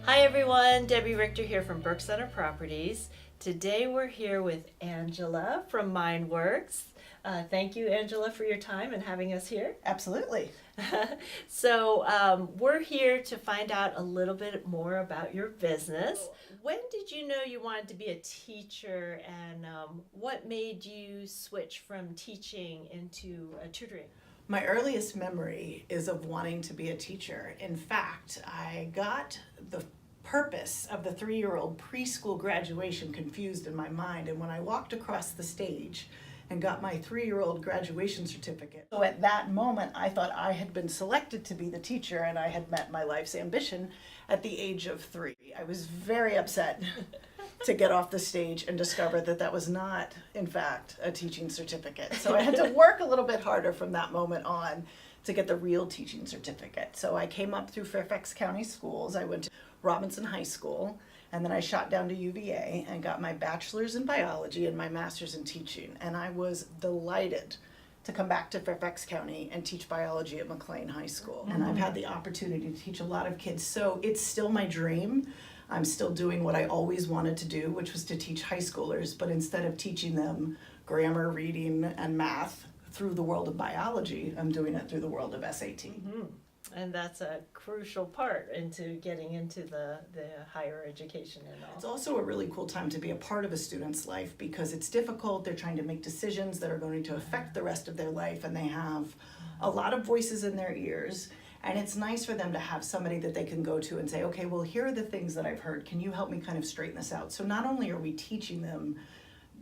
Hi everyone, Debbie Richter here from Burke Centre Properties. Today we're here with Angela from Mindworks. Thank you, Angela, for your time and having us here. Absolutely. So we're here to find out a little bit more about your business. When did you know you wanted to be a teacher, and what made you switch from teaching into tutoring? My earliest memory is of wanting to be a teacher. In fact, I got the purpose of the 3-year-old preschool graduation confused in my mind, and when I walked across the stage and got my 3-year-old graduation certificate. So at that moment, I thought I had been selected to be the teacher and I had met my life's ambition at the age of 3. I was very upset to get off the stage and discover that that was not, in fact, a teaching certificate. So I had to work a little bit harder from that moment on to get the real teaching certificate. So I came up through Fairfax County schools. I went to Robinson High School, and then I shot down to UVA and got my bachelor's in biology and my master's in teaching. And I was delighted to come back to Fairfax County and teach biology at McLean High School. And I've had the opportunity to teach a lot of kids. So it's still my dream. I'm still doing what I always wanted to do, which was to teach high schoolers, but instead of teaching them grammar, reading, and math through the world of biology, I'm doing it through the world of SAT. Mm-hmm. And that's a crucial part into getting into the higher education and all. It's also a really cool time to be a part of a student's life because it's difficult. They're trying to make decisions that are going to affect the rest of their life, and they have a lot of voices in their ears. And it's nice for them to have somebody that they can go to and say, okay, well, here are the things that I've heard. Can you help me kind of straighten this out? So not only are we teaching them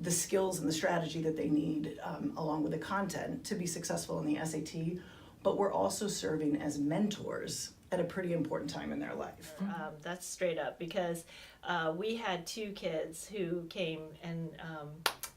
the skills and the strategy that they need along with the content to be successful in the SAT, but we're also serving as mentors at a pretty important time in their life. That's straight up, because we had 2 kids who came and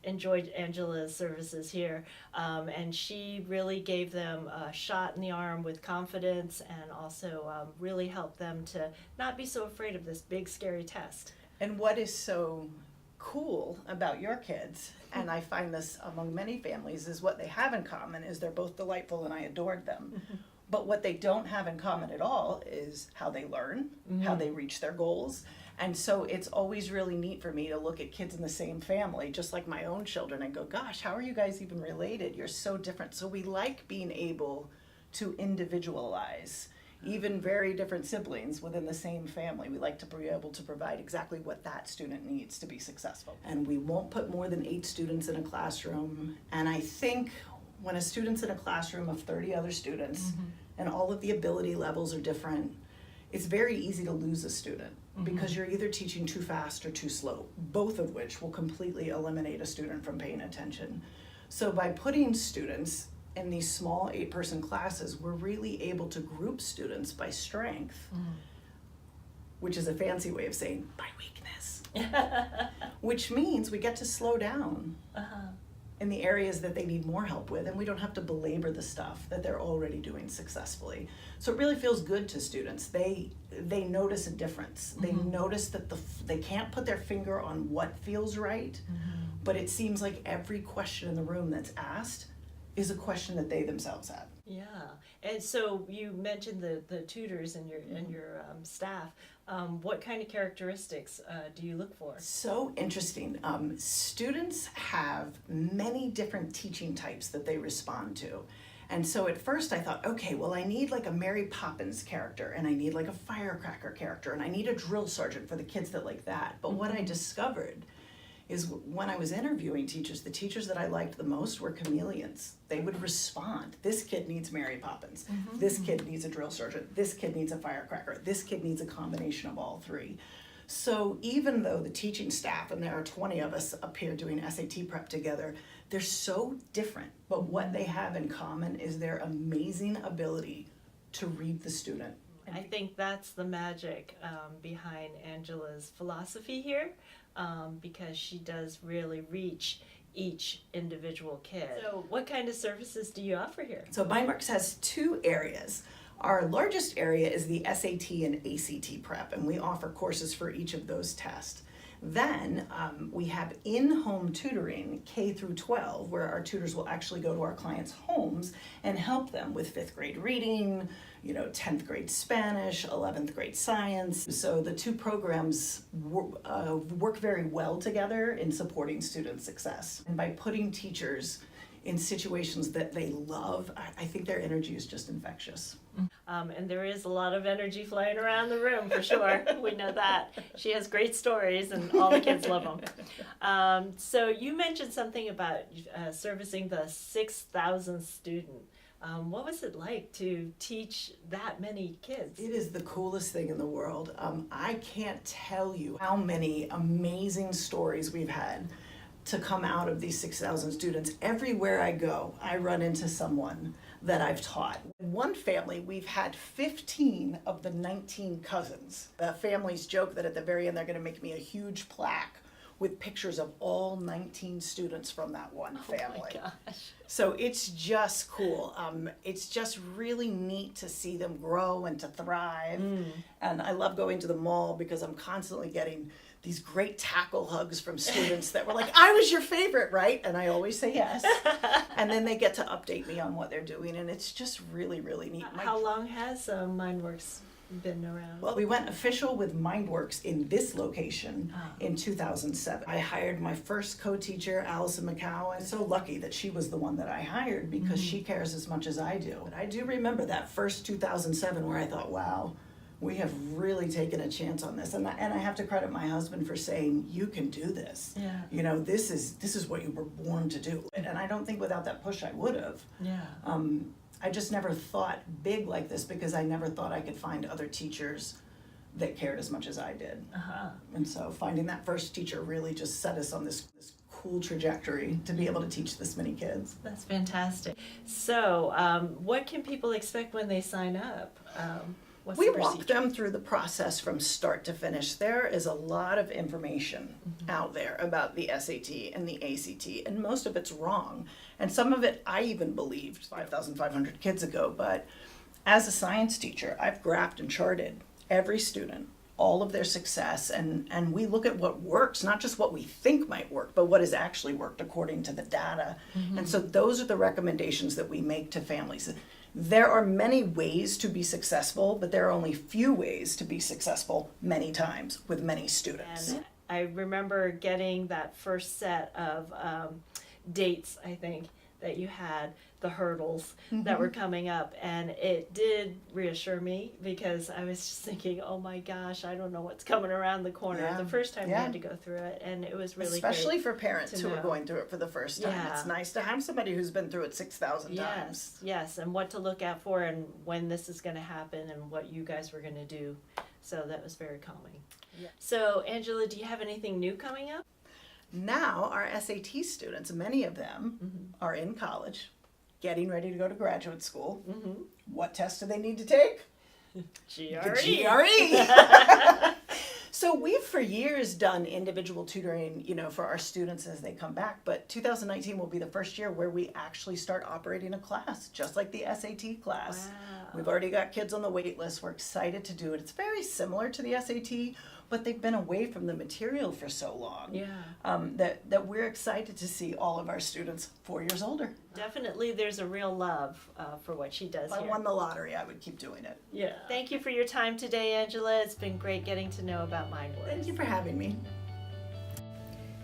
enjoyed Angela's services here, and she really gave them a shot in the arm with confidence, and also really helped them to not be so afraid of this big scary test. And what is so cool about your kids, and I find this among many families, is what they have in common is they're both delightful and I adored them. But what they don't have in common at all is how they learn, how they reach their goals. And so it's always really neat for me to look at kids in the same family, just like my own children, and go, gosh, how are you guys even related? You're so different. So we like being able to individualize even very different siblings within the same family. We like to be able to provide exactly what that student needs to be successful. And we won't put more than 8 students in a classroom. And I think when a student's in a classroom of 30 other students and all of the ability levels are different, it's very easy to lose a student because you're either teaching too fast or too slow, both of which will completely eliminate a student from paying attention. So by putting students in these small 8-person classes, we're really able to group students by strength, which is a fancy way of saying by weakness, which means we get to slow down in the areas that they need more help with, and we don't have to belabor the stuff that they're already doing successfully. So it really feels good to students. They notice a difference. They notice that they can't put their finger on what feels right, but it seems like every question in the room that's asked is a question that they themselves had. Yeah, and so you mentioned the tutors and your staff. What kind of characteristics do you look for? So interesting. Students have many different teaching types that they respond to. And so at first I thought, okay, well, I need like a Mary Poppins character, and I need like a firecracker character, and I need a drill sergeant for the kids that like that. But what I discovered is when I was interviewing teachers, the teachers that I liked the most were chameleons. They would respond. This kid needs Mary Poppins. This kid needs a drill sergeant. This kid needs a firecracker. This kid needs a combination of all 3. So even though the teaching staff, and there are 20 of us up here doing SAT prep together, they're so different. But what they have in common is their amazing ability to read the student. I think that's the magic behind Angela's philosophy here, because she does really reach each individual kid. So what kind of services do you offer here? So Mindworks has 2 areas. Our largest area is the SAT and ACT prep, and we offer courses for each of those tests. Then we have in-home tutoring K through 12, where our tutors will actually go to our clients' homes and help them with 5th grade reading, 10th grade Spanish, 11th grade science. So the two programs work very well together in supporting student success. And by putting teachers in situations that they love, I think their energy is just infectious. And there is a lot of energy flying around the room for sure. We know that. She has great stories and all the kids love them. So you mentioned something about servicing the 6,000th student. What was it like to teach that many kids? It is the coolest thing in the world. I can't tell you how many amazing stories we've had to come out of these 6,000 students. Everywhere I go, I run into someone that I've taught. In one family, we've had 15 of the 19 cousins. The families joke that at the very end, they're gonna make me a huge plaque with pictures of all 19 students from that one family. Oh my gosh. So it's just cool. It's just really neat to see them grow and to thrive. And I love going to the mall because I'm constantly getting these great tackle hugs from students that were like, I was your favorite, right? And I always say yes. And then they get to update me on what they're doing, and it's just really, really neat. How long has Mindworks been around? Well, we went official with Mindworks in this location in 2007. I hired my first co-teacher, Allison McCow. I'm so lucky that she was the one that I hired because she cares as much as I do. But I do remember that first 2007 where I thought, wow, we have really taken a chance on this. And I have to credit my husband for saying, you can do this. Yeah. This is what you were born to do. And I don't think without that push I would have. Yeah. I just never thought big like this because I never thought I could find other teachers that cared as much as I did. And so finding that first teacher really just set us on this cool trajectory to be able to teach this many kids. That's fantastic. So what can people expect when they sign up? We walk them through the process from start to finish. There is a lot of information out there about the SAT and the ACT, and most of it's wrong. And some of it I even believed 5,500 kids ago, but as a science teacher, I've graphed and charted every student, all of their success, and we look at what works, not just what we think might work, but what has actually worked according to the data. And so those are the recommendations that we make to families. There are many ways to be successful, but there are only few ways to be successful many times with many students. And I remember getting that first set of dates, I think, that you had, the hurdles that were coming up, and it did reassure me because I was just thinking, oh my gosh, I don't know what's coming around the corner the first time we had to go through it, and it was really especially great for parents who are going through it for the first time. It's nice to have somebody who's been through it 6,000 times. Yes, and what to look out for and when this is going to happen and what you guys were going to do. So that was very calming. So Angela, do you have anything new coming up? Now our SAT students, many of them are in college, getting ready to go to graduate school. What test do they need to take? GRE. The GRE. So we've for years done individual tutoring, for our students as they come back, but 2019 will be the first year where we actually start operating a class, just like the SAT class. Wow. We've already got kids on the wait list. We're excited to do it. It's very similar to the SAT, but they've been away from the material for so long that we're excited to see all of our students 4 years older. Definitely there's a real love for what she does If I here. won the lottery, I would keep doing it. Yeah. Thank you for your time today, Angela. It's been great getting to know about Mindworks. Thank you for having me.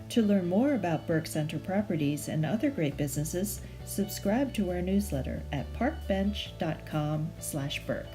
To learn more about Burke Centre Properties and other great businesses, subscribe to our newsletter at parkbench.com/Burke.